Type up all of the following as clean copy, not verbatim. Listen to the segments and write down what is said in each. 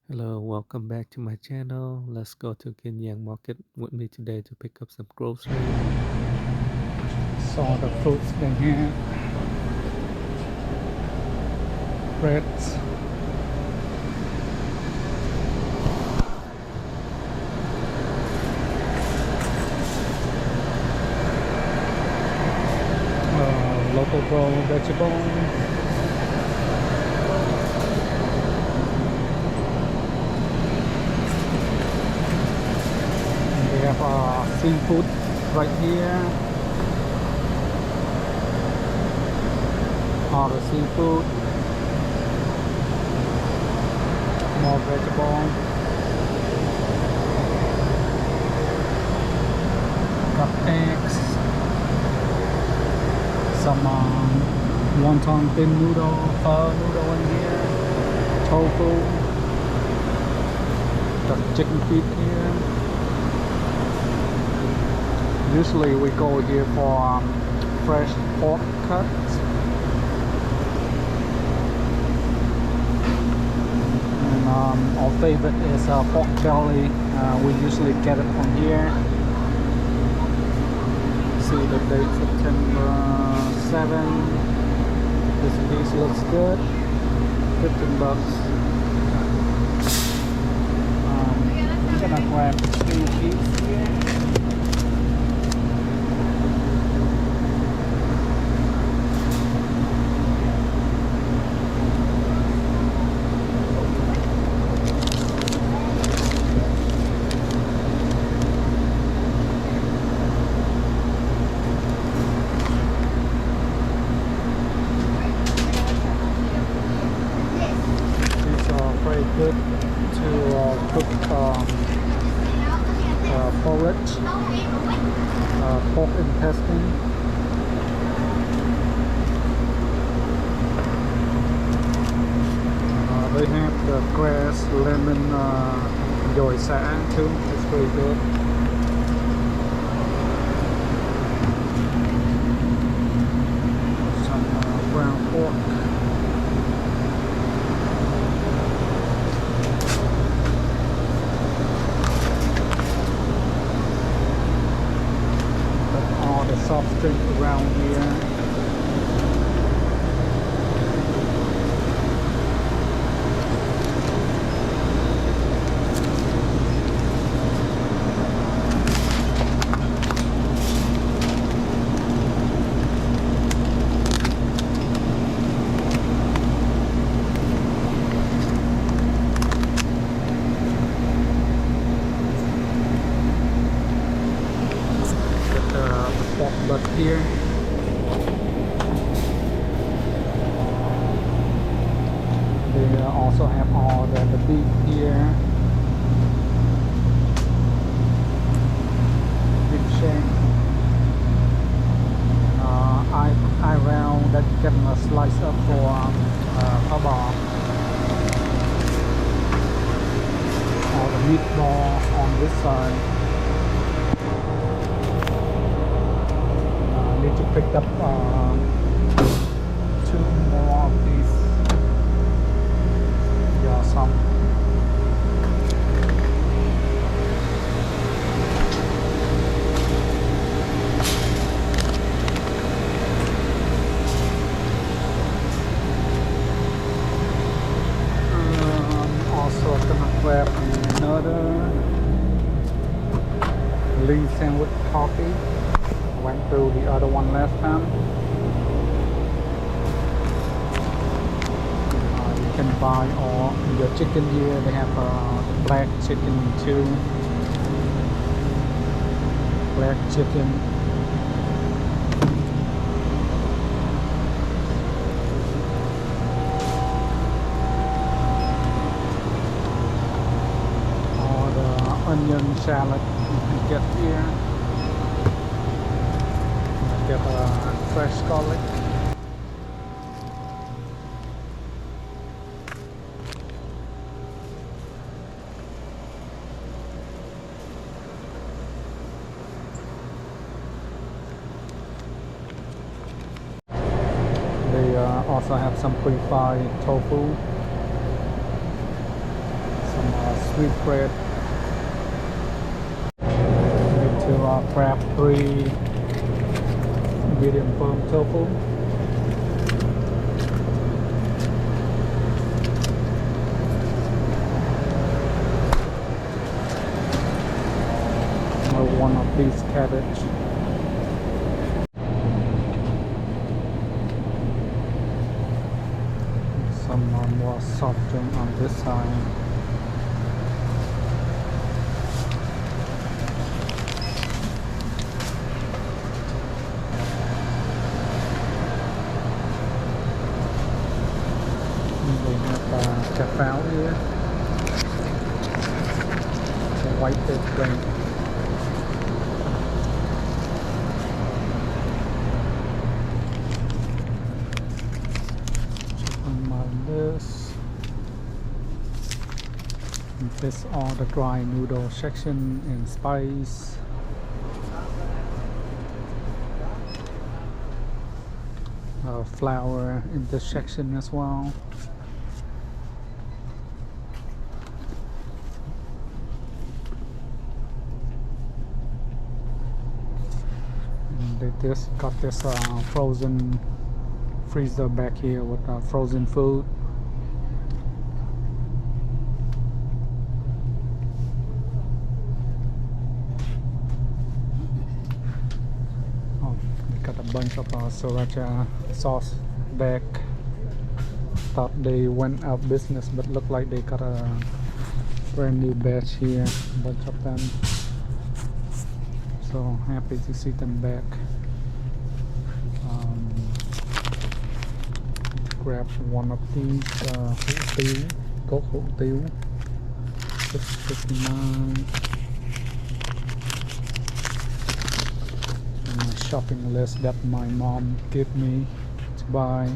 Hello, welcome back to my channel. Let's go to Kiêng Giang Market with me today to pick up some groceries. Saw the fruits they have, breads, local grown vegetables. And they have seafood right here. All the seafood, more vegetables. Got eggs, some wonton thin noodle, pho noodle in here, tofu, got chicken feet here. Usually we go here for fresh pork cuts. And our favorite is pork belly. We usually get it from here. See the date, September 7. This piece looks good. 15 bucks. I'm gonna grab 2 pieces here. Very good to cook porridge, pork intestine. They have the grass lemon dồi xả too. It's very good. Some brown pork. Soft drink around here. But here they also have all the beef here, beef shank. I round that you can slice up for a bar. All the meatball on this side. Need to pick up 2 more of these. Yeah, some. Also gonna grab another lean sandwich coffee. Went through the other one last time. You can buy all your chicken here. They have black chicken too. Black chicken. All the onion salad you can get here. Get fresh garlic. They also have some pre-fried tofu, some sweet bread. Need to grab 3 medium firm tofu. One of these cabbage. Some more soft drink on this side. They have cà pháo here. It's a white drink. This all the dry noodle section and spice. Flour in this section as well. And they just got this frozen freezer back here with frozen food. Bunch of sriracha sauce back. Thought they went out business, but look like they got a brand new batch here. A bunch of them. So happy to see them back. Grab one of these hủ tiếu, cốt hủ tiếu, $6.59. Shopping list that my mom gave me to buy.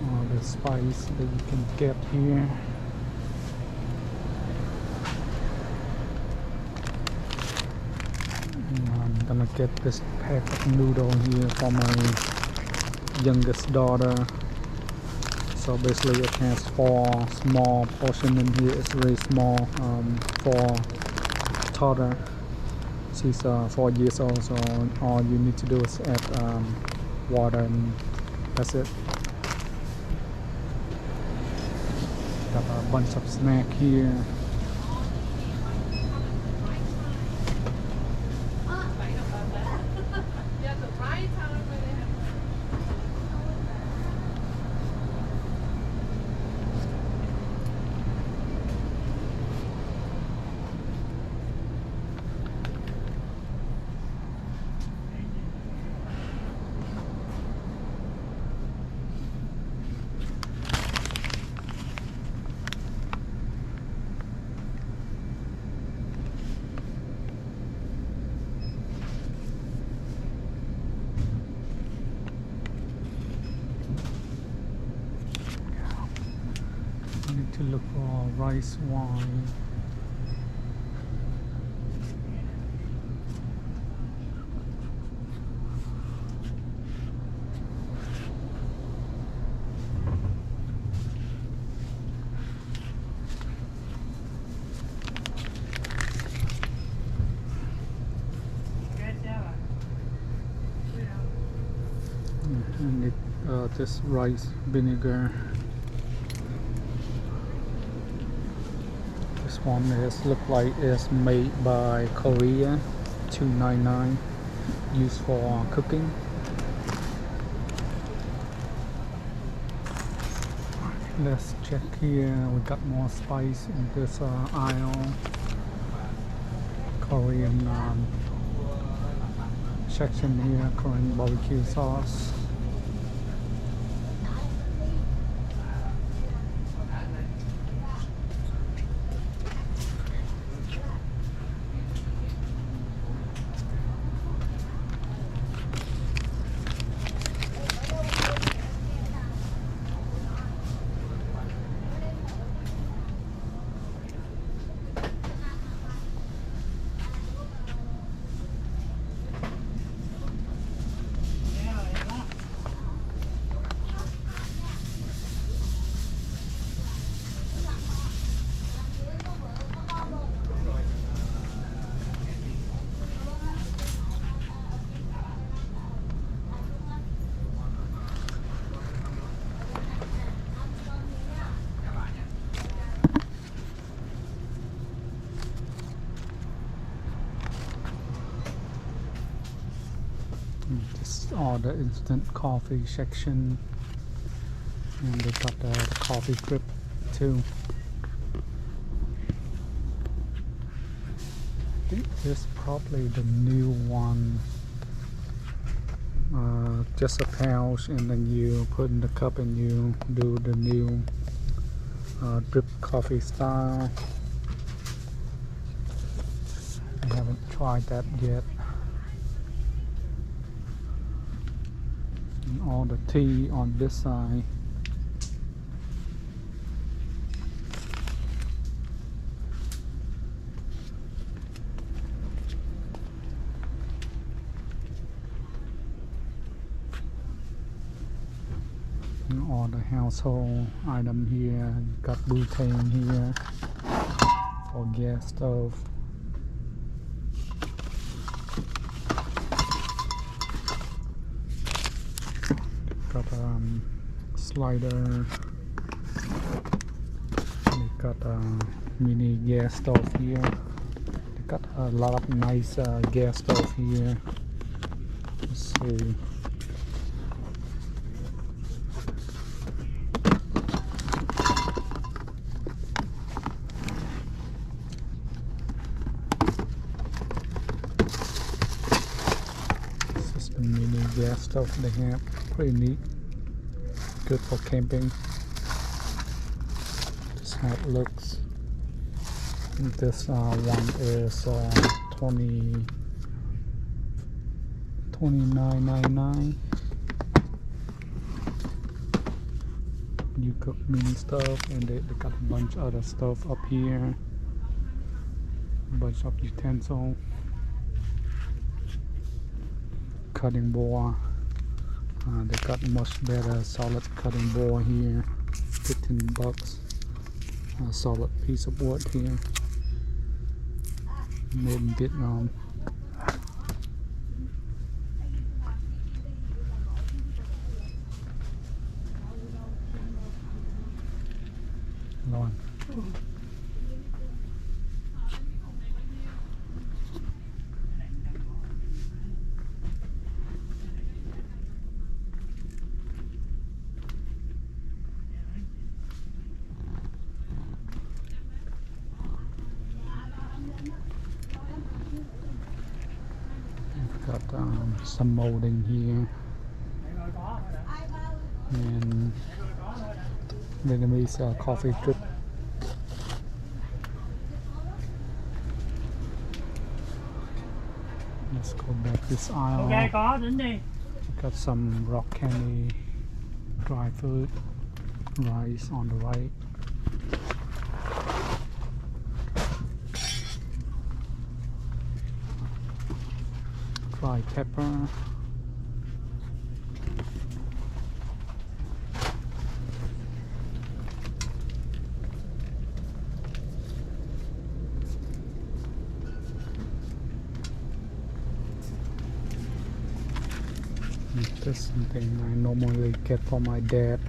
All the spice that you can get here. I'm gonna get this pack of noodle here for my youngest daughter. So basically it has 4 small portion in here. It's really small for toddler. She's 4 years old, so all you need to do is add water and that's it. Got a bunch of snack here. To look for rice wine. And this rice vinegar. This one is look like it's made by Korea. $2.99, used for cooking. Let's check here. We got more spice in this aisle. Korean section here. Korean barbecue sauce. It's all the instant coffee section, and they got the coffee drip too. I think this is probably the new one. Just a pouch, and then you put in the cup and you do the new drip coffee style. I haven't tried that yet. And all the tea on this side. And all the household item here. Got butane here for gas stove. Got a slider. They got a mini gas stove here. They got a lot of nice gas stove here. Let's see. This is the mini gas stove they have. Pretty neat. Good for camping. This is how it looks. This one is $29.99. You cook mini stuff, and they got a bunch of other stuff up here. A bunch of utensils. Cutting board. They got much better solid cutting board here. $15. A solid piece of wood here. Made in Vietnam. Ngon. Got some molding here, and Vietnamese coffee drip. Let's go back this aisle. Ok, có đến đi. Got some rock candy, dry food, rice on the right. Dry pepper. This is something I normally get for my dad.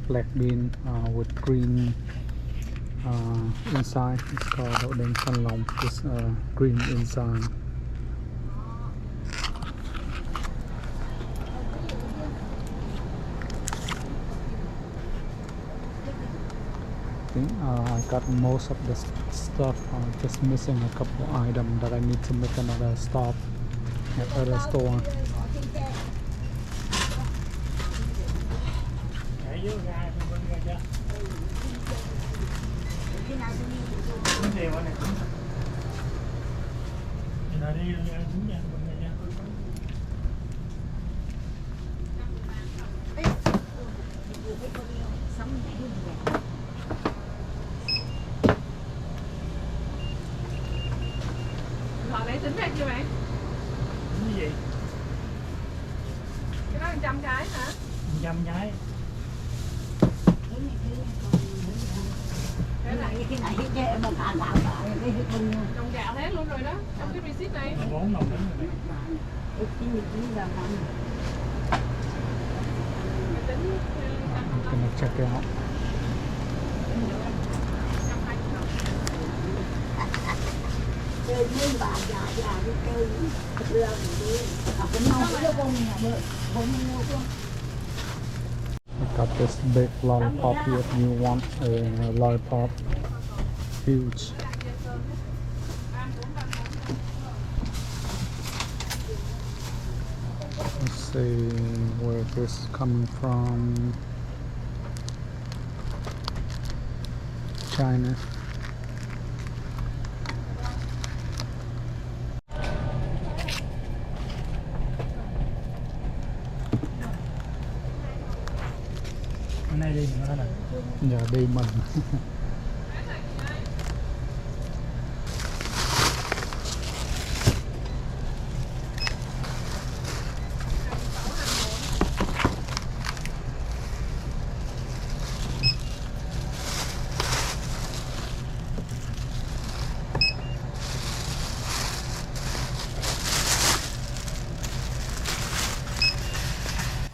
Black bean with green inside. It's called đậu đen thanh long. It's green inside. I think I got most of the stuff. Just missing a couple items that I need to make another stop at other store. Để dưới ra bên ra chưa? Đúng điều này. Rồi đi đúng nha, bên ra chưa? Họ để tính ra chưa bạn? Cái gì? Cái đó 100 cái hả? 100 cái. Cái này cái này chứ mà cả gạo cả cái bưng đồng gạo hết luôn rồi đó, trong cái receipt này. 4 đồng đến rồi. ít chín là năm Cái tính I'm gonna check it out. chơi nguyên bà dài già đi chơi đưa mình đi cũng không có con nhà bự không mua con. I got this big lollipop here if you want a lollipop. Huge. Let's see where this is coming from. China. Hôm nay đi mình có này. Dạ đi mình.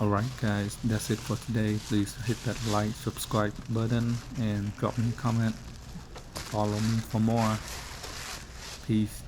Alright guys, that's it for today. Please hit that like, subscribe button and drop me a comment. Follow me for more. Peace.